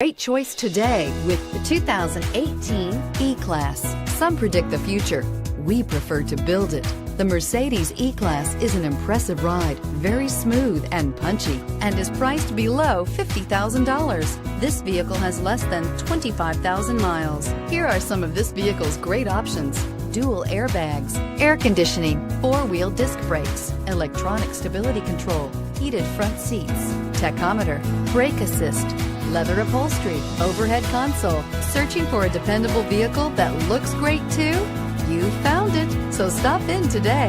Great choice today with the 2018 E-Class. Some predict the future. We prefer to build it. The Mercedes E-Class is an impressive ride, very smooth and punchy, and is priced below $50,000. This vehicle has less than 25,000 miles. Here are some of this vehicle's great options: dual airbags, air conditioning, four-wheel disc brakes, electronic stability control, heated front seats, tachometer, brake assist, leather upholstery, overhead console. Searching for a dependable vehicle that looks great too? You found it, so stop in today.